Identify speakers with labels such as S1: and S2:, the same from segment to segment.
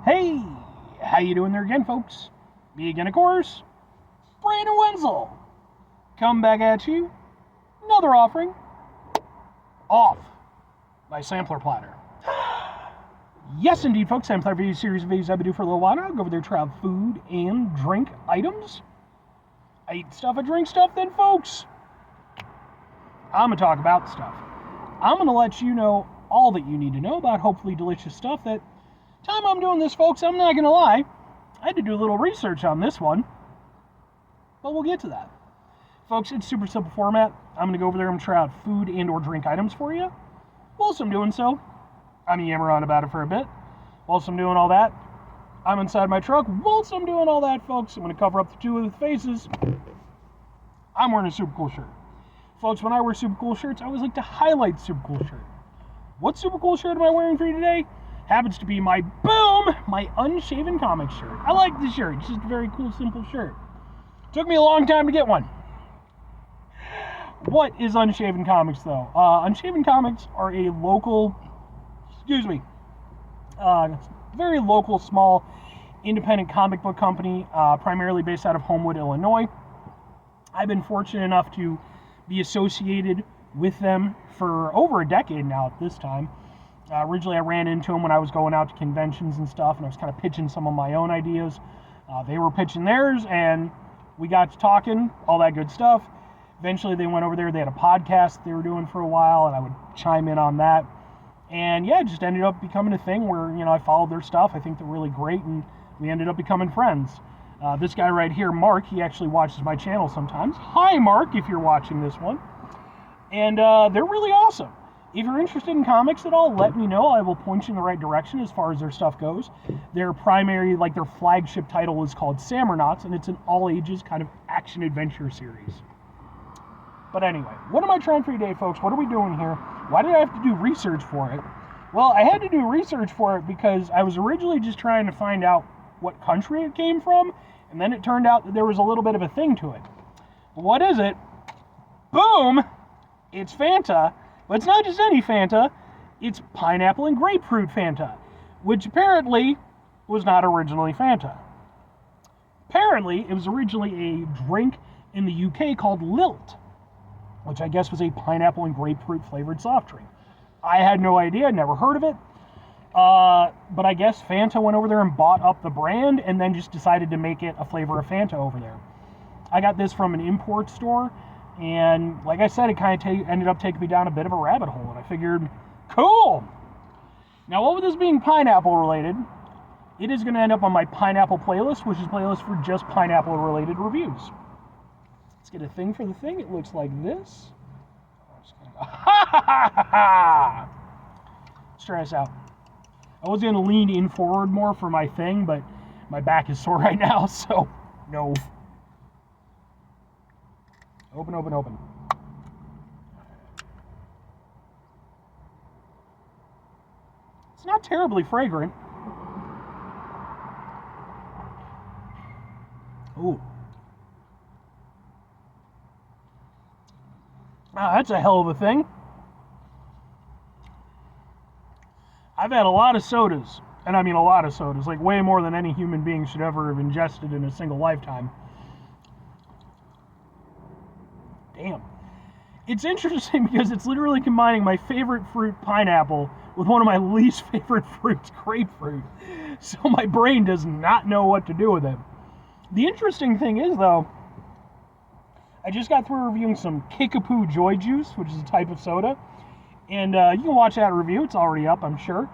S1: Hey, how you doing there again, folks? Me again, of course, Brandon Wenzel. Come back at you, another offering, off by Sampler Platter. Yes, indeed, folks, Sampler Video series of videos I've been doing for a little while now. Go over there, try out food and drink items. I eat stuff, I drink stuff, then, folks, I'm going to talk about stuff. I'm going to let you know all that you need to know about hopefully delicious stuff. That time I'm doing this, folks, I'm not going to lie, I had to do a little research on this one, but we'll get to that. Folks, it's super simple format. I'm going to go over there and try out food and or drink items for you. Whilst I'm doing so, I'm going to yammer on about it for a bit. Whilst I'm doing all that, I'm inside my truck. Whilst I'm doing all that, folks, I'm going to cover up the two of the faces. I'm wearing a super cool shirt. Folks, when I wear super cool shirts, I always like to highlight super cool shirt. What super cool shirt am I wearing for you today? Happens to be my unshaven comic shirt. I like this shirt. It's just a very cool, simple shirt. Took me a long time to get one. What is Unshaven Comics, though? Unshaven Comics are a local, very local, small, independent comic book company, primarily based out of Homewood, Illinois. I've been fortunate enough to be associated with them for over a decade now at this time. Originally, I ran into them when I was going out to conventions and stuff, and I was kind of pitching some of my own ideas. They were pitching theirs, and we got to talking, all that good stuff. Eventually, they went over there. They had a podcast they were doing for a while, and I would chime in on that. And yeah, it just ended up becoming a thing where, I followed their stuff. I think they're really great, and we ended up becoming friends. This guy right here, Mark, he actually watches my channel sometimes. Hi, Mark, if you're watching this one. And they're really awesome. If you're interested in comics at all, let me know. I will point you in the right direction as far as their stuff goes. Their primary, their flagship title is called Sammernauts, and it's an all-ages kind of action-adventure series. But anyway, what am I trying for you today, folks? What are we doing here? Why did I have to do research for it? Well, I had to do research for it because I was originally just trying to find out what country it came from, and then it turned out that there was a little bit of a thing to it. What is it? Boom! It's Fanta. But it's not just any Fanta, it's pineapple and grapefruit Fanta, which apparently was not originally Fanta. Apparently, it was originally a drink in the UK called Lilt, which I guess was a pineapple and grapefruit flavored soft drink. I had no idea, never heard of it, but I guess Fanta went over there and bought up the brand and then just decided to make it a flavor of Fanta over there. I got this from an import store. And like I said, it kind of ended up taking me down a bit of a rabbit hole. And I figured, cool. Now, what with this being pineapple related, it is going to end up on my pineapple playlist, which is a playlist for just pineapple related reviews. Let's get a thing for the thing. It looks like this. Let's try this out. I was going to lean in forward more for my thing, but my back is sore right now, so no. Open. It's not terribly fragrant. Ooh. Wow, that's a hell of a thing. I've had a lot of sodas, and I mean a lot of sodas, like way more than any human being should ever have ingested in a single lifetime. Damn. It's interesting because it's literally combining my favorite fruit, pineapple, with one of my least favorite fruits, grapefruit. So my brain does not know what to do with it. The interesting thing is, though, I just got through reviewing some Kickapoo Joy Juice, which is a type of soda. And you can watch that review. It's already up, I'm sure.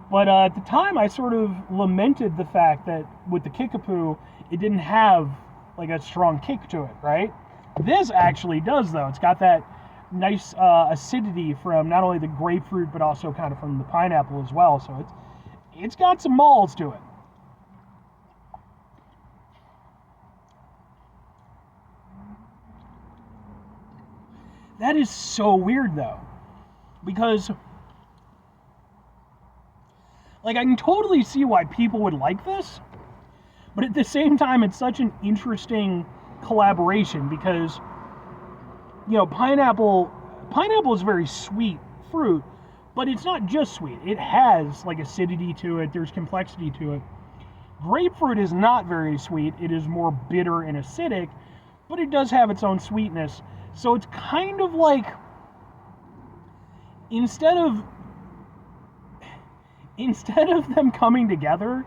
S1: But at the time, I sort of lamented the fact that with the Kickapoo, it didn't have like a strong kick to it, right? This actually does, though. It's got that nice acidity from not only the grapefruit, but also kind of from the pineapple as well. So it's got some malls to it. That is so weird, though. Because, I can totally see why people would like this. But at the same time, it's such an interesting collaboration because, pineapple is a very sweet fruit, but it's not just sweet. It has acidity to it. There's complexity to it. Grapefruit is not very sweet. It is more bitter and acidic, but it does have its own sweetness. So it's kind of like, instead of them coming together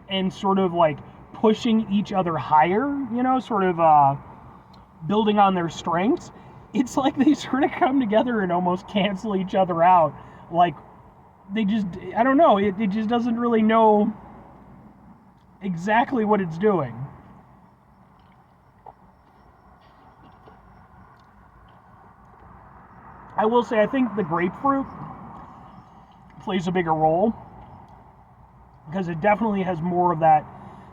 S1: and sort of like pushing each other higher, sort of building on their strengths, it's like they sort of come together and almost cancel each other out. Like, they just, I don't know, it just doesn't really know exactly what it's doing. I will say, I think the grapefruit plays a bigger role because it definitely has more of that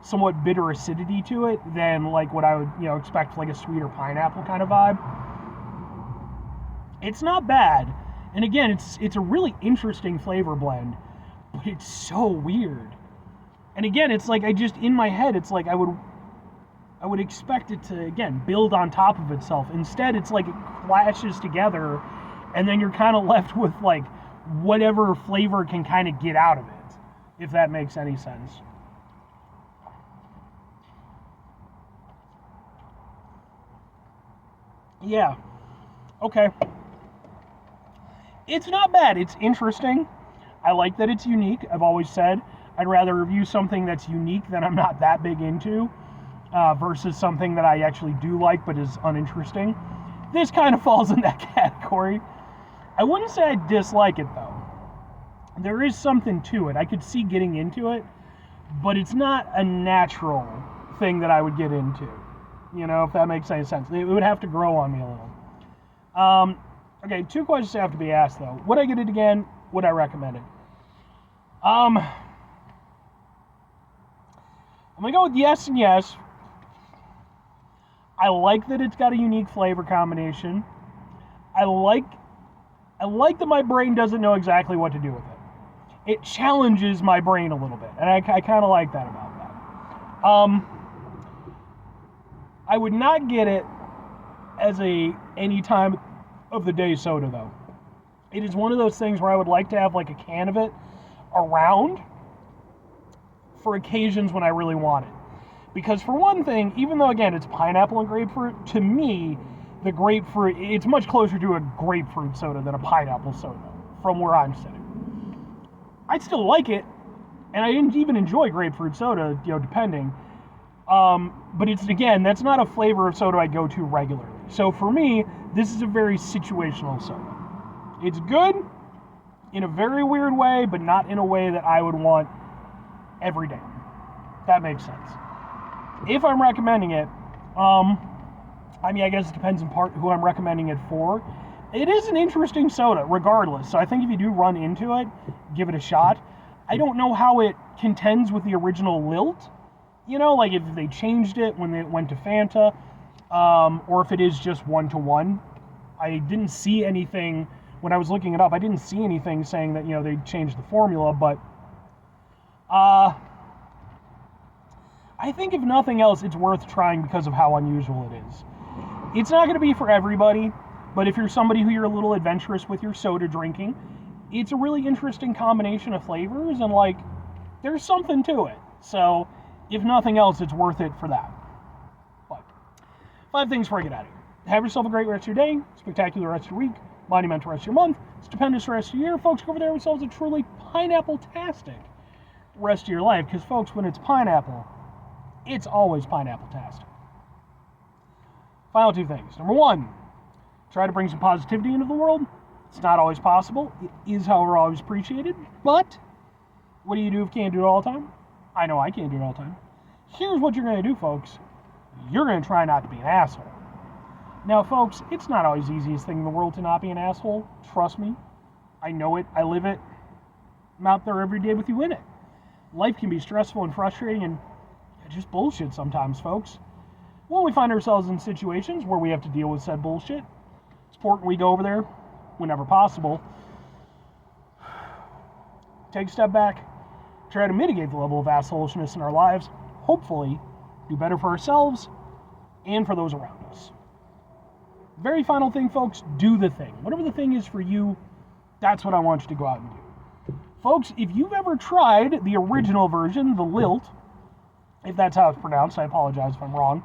S1: somewhat bitter acidity to it than like what I would, expect like a sweeter pineapple kind of vibe. It's not bad. And again, it's a really interesting flavor blend, but it's so weird. And again, it's like in my head, it's like I would expect it to, again, build on top of itself. Instead, it's like it clashes together, and then you're kind of left with like whatever flavor can kind of get out of it, if that makes any sense. Yeah. Okay. It's not bad. It's interesting. I like that it's unique. I've always said I'd rather review something that's unique that I'm not that big into versus something that I actually do like but is uninteresting. This kind of falls in that category. I wouldn't say I dislike it, though. There is something to it. I could see getting into it, but it's not a natural thing that I would get into. If that makes any sense. It would have to grow on me a little. Okay, 2 questions have to be asked, though. Would I get it again? Would I recommend it? I'm going to go with yes and yes. I like that it's got a unique flavor combination. I like that my brain doesn't know exactly what to do with it. It challenges my brain a little bit, and I kind of like that about that. I would not get it as any time of the day soda, though. It is one of those things where I would like to have like a can of it around for occasions when I really want it. Because for one thing, even though again it's pineapple and grapefruit, to me the grapefruit, it's much closer to a grapefruit soda than a pineapple soda from where I'm sitting. I still like it, and I didn't even enjoy grapefruit soda, depending. But it's, again, that's not a flavor of soda I go to regularly. So for me, this is a very situational soda. It's good in a very weird way, but not in a way that I would want every day. That makes sense. If I'm recommending it, I guess it depends in part who I'm recommending it for. It is an interesting soda, regardless. So I think if you do run into it, give it a shot. I don't know how it contends with the original Lilt. Like if they changed it when it went to Fanta, or if it is just 1-to-1. I didn't see anything, when I was looking it up, I didn't see anything saying that, they changed the formula, but I think if nothing else, it's worth trying because of how unusual it is. It's not going to be for everybody, but if you're somebody who you're a little adventurous with your soda drinking, it's a really interesting combination of flavors, and like, there's something to it. So, if nothing else, it's worth it for that. But 5 things before I get out of here. Have yourself a great rest of your day, spectacular rest of your week, monumental rest of your month, stupendous rest of your year. Folks, go over there have yourselves a truly pineapple-tastic rest of your life, because folks, when it's pineapple, it's always pineapple-tastic. Final 2 things. Number 1, try to bring some positivity into the world. It's not always possible. It is, however, always appreciated. But what do you do if you can't do it all the time? I know I can't do it all the time. Here's what you're going to do, folks. You're going to try not to be an asshole. Now, folks, it's not always the easiest thing in the world to not be an asshole. Trust me. I know it. I live it. I'm out there every day with you in it. Life can be stressful and frustrating and just bullshit sometimes, folks. When we find ourselves in situations where we have to deal with said bullshit, it's important we go over there whenever possible. Take a step back. Try to mitigate the level of assholishness in our lives. Hopefully, do better for ourselves and for those around us. Very final thing, folks, do the thing. Whatever the thing is for you, that's what I want you to go out and do. Folks, if you've ever tried the original version, the Lilt, if that's how it's pronounced. I apologize if I'm wrong.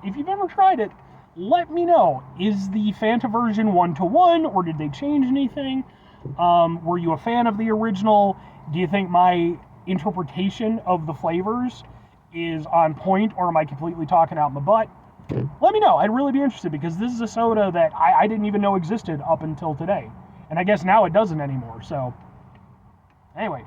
S1: If you've ever tried it, let me know. Is the Fanta version 1-to-1, or did they change anything? Were you a fan of the original? Do you think my interpretation of the flavors is on point, or am I completely talking out my butt? Let me know. I'd really be interested, because this is a soda that I didn't even know existed up until today. And I guess now it doesn't anymore. So, anyway.